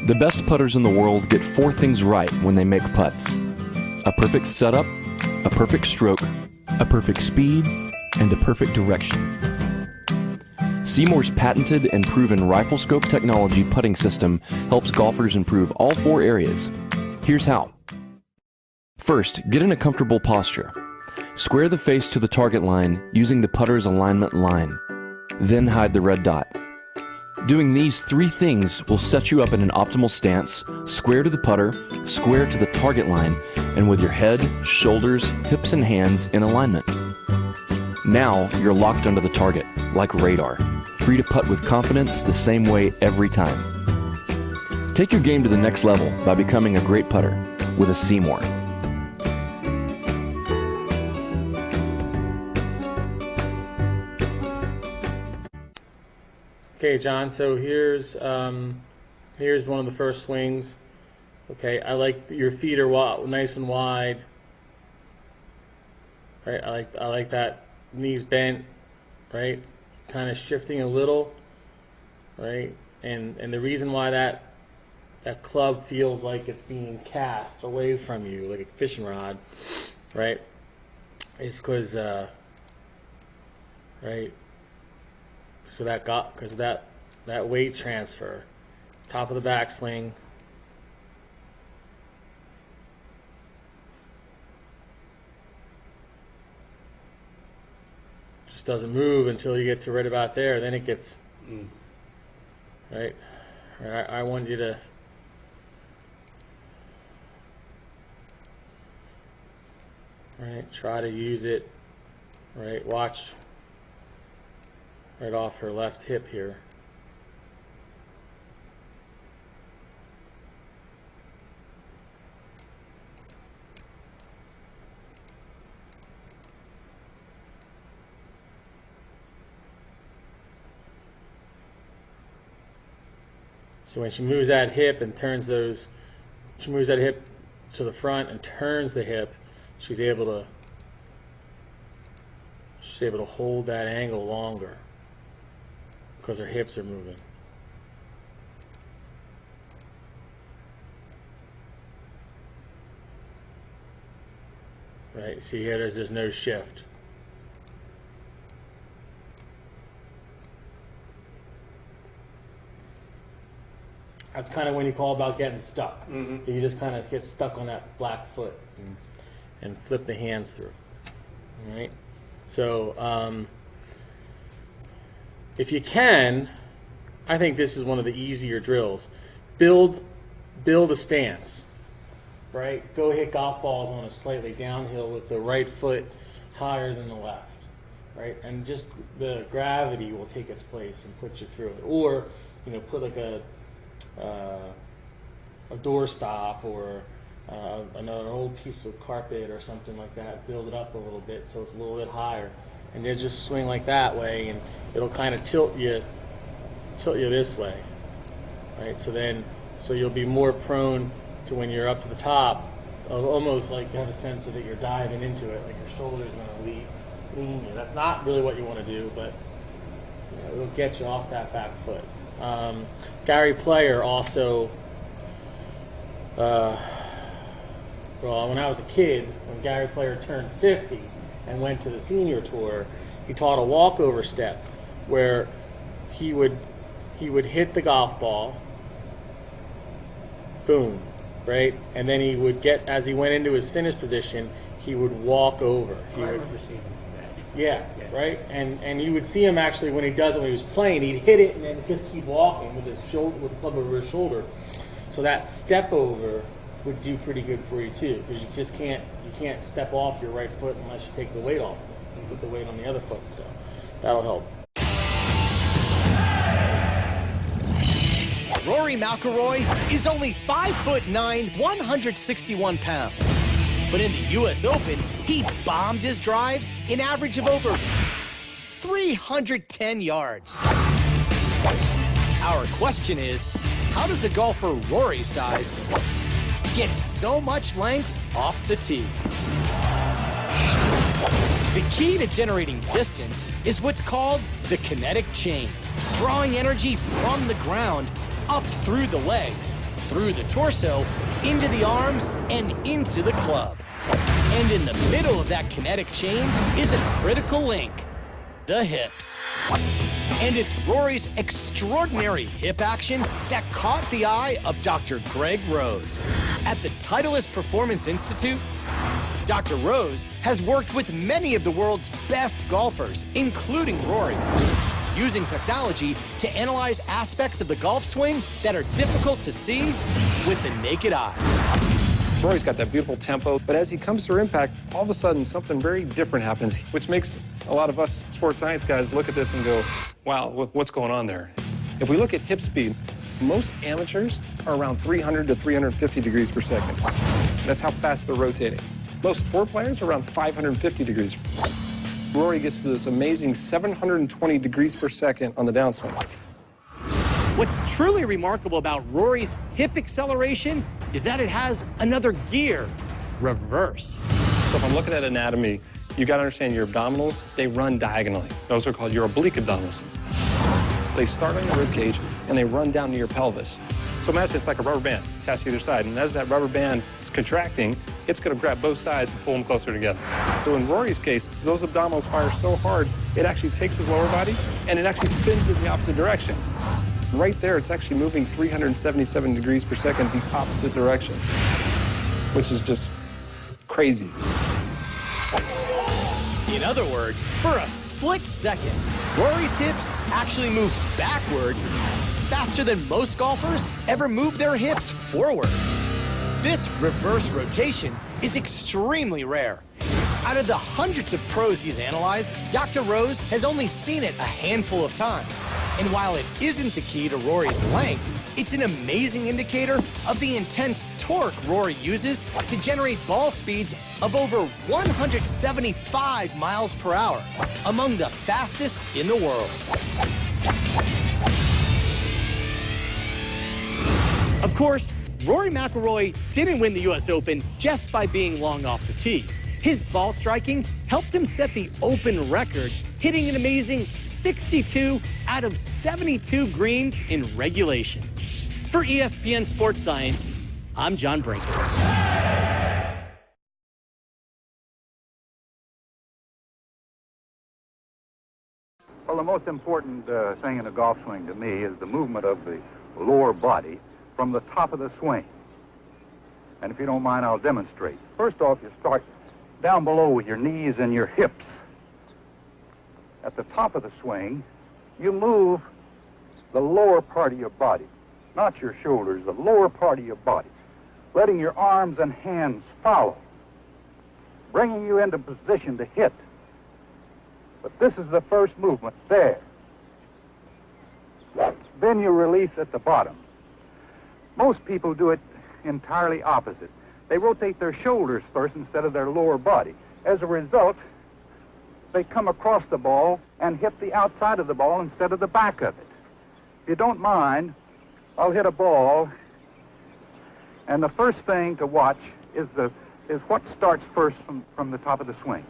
The best putters in the world get 4 things right when they make putts: a perfect setup, a perfect stroke, a perfect speed, and a perfect direction. Seymour's patented and proven rifle scope technology putting system helps golfers improve all 4 areas. Here's how. First, get in a comfortable posture. Square the face to the target line using the putter's alignment line. Then hide the red dot. Doing these 3 things will set you up in an optimal stance, square to the putter, square to the target line, and with your head, shoulders, hips, and hands in alignment. Now you're locked onto the target, like radar, free to putt with confidence the same way every time. Take your game to the next level by becoming a great putter with a Seymour. Okay, John, so here's one of the first swings. Okay, I like your feet are nice and wide. Right, I like that knees bent, right? Kind of shifting a little, right? And the reason why that club feels like it's being cast away from you like a fishing rod, right? Is because right. So because of that weight transfer, top of the backswing, just doesn't move until you get to right about there. Then it gets right. I want you to try to use it. Right, watch. Right off her left hip here. So when she moves that hip and turns she moves that hip to the front and turns the hip, she's able to hold that angle longer, because her hips are moving. Right, see here, there's no shift. That's kind of when you call about getting stuck. You just kind of get stuck on that black foot and flip the hands through. All right, so if you can, I think this is one of the easier drills. Build a stance, right? Go hit golf balls on a slightly downhill with the right foot higher than the left, right? And just the gravity will take its place and put you through it. Or, put like a door stop or another old piece of carpet or something like that. Build it up a little bit so it's a little bit higher. And then just swing like that way, and it'll kind of tilt you this way, right? So you'll be more prone to, when you're up to the top, almost like you have a sense of that you're diving into it, like your shoulders are going to lean you. That's not really what you want to do, but it'll get you off that back foot. Gary Player also, well, when I was a kid, when Gary Player turned 50 and went to the senior tour, he taught a walkover step where he would hit the golf ball, boom, right, and then he would as he went into his finish position, he would walk over. I remember seeing that. Yeah, right, and you would see him actually when he does it when he was playing, he'd hit it and then just keep walking with his shoulder, with the club over his shoulder. So that step over would do pretty good for you too, because you can't step off your right foot unless you take the weight off and put the weight on the other foot. So that'll help. Rory McIlroy is only 5'9", 161 pounds. But in the U.S. Open, he bombed his drives an average of over 310 yards. Our question is, how does a golfer Rory's size get so much length off the tee? The key to generating distance is what's called the kinetic chain, drawing energy from the ground up through the legs through the torso, into the arms, and into the club. And in the middle of that kinetic chain is a critical link, the hips. And it's Rory's extraordinary hip action that caught the eye of Dr. Greg Rose. At the Titleist Performance Institute, Dr. Rose has worked with many of the world's best golfers, including Rory, using technology to analyze aspects of the golf swing that are difficult to see with the naked eye. Rory's got that beautiful tempo, but as he comes through impact, all of a sudden something very different happens, which makes a lot of us sports science guys look at this and go, wow, what's going on there? If we look at hip speed, most amateurs are around 300 to 350 degrees per second. That's how fast they're rotating. Most tour players are around 550 degrees. Rory gets to this amazing 720 degrees per second on the downswing. What's truly remarkable about Rory's hip acceleration is that it has another gear, reverse. So if I'm looking at anatomy, you got to understand your abdominals, they run diagonally. Those are called your oblique abdominals. They start on your rib cage and they run down to your pelvis. So imagine it's like a rubber band attached to either side, and as that rubber band is contracting, it's going to grab both sides and pull them closer together. So in Rory's case, those abdominals fire so hard, it actually takes his lower body and it actually spins in the opposite direction. Right there, it's actually moving 377 degrees per second the opposite direction, which is just crazy. In other words, for a split second, Rory's hips actually move backward faster than most golfers ever move their hips forward. This reverse rotation is extremely rare. Out of the hundreds of pros he's analyzed, Dr. Rose has only seen it a handful of times. And while it isn't the key to Rory's length, it's an amazing indicator of the intense torque Rory uses to generate ball speeds of over 175 miles per hour, among the fastest in the world. Of course, Rory McIlroy didn't win the U.S. Open just by being long off the tee. His ball striking helped him set the Open record, hitting an amazing 62 out of 72 greens in regulation. For ESPN Sports Science, I'm John Brinkus. Well, the most important thing in a golf swing to me is the movement of the lower body from the top of the swing. And if you don't mind, I'll demonstrate. First off, you start down below with your knees and your hips. At the top of the swing, you move the lower part of your body, not your shoulders, the lower part of your body, letting your arms and hands follow, bringing you into position to hit. But this is the first movement, there. Then you release at the bottom. Most people do it entirely opposite. They rotate their shoulders first instead of their lower body. As a result, they come across the ball and hit the outside of the ball instead of the back of it. If you don't mind, I'll hit a ball, and the first thing to watch is what starts first from the top of the swing.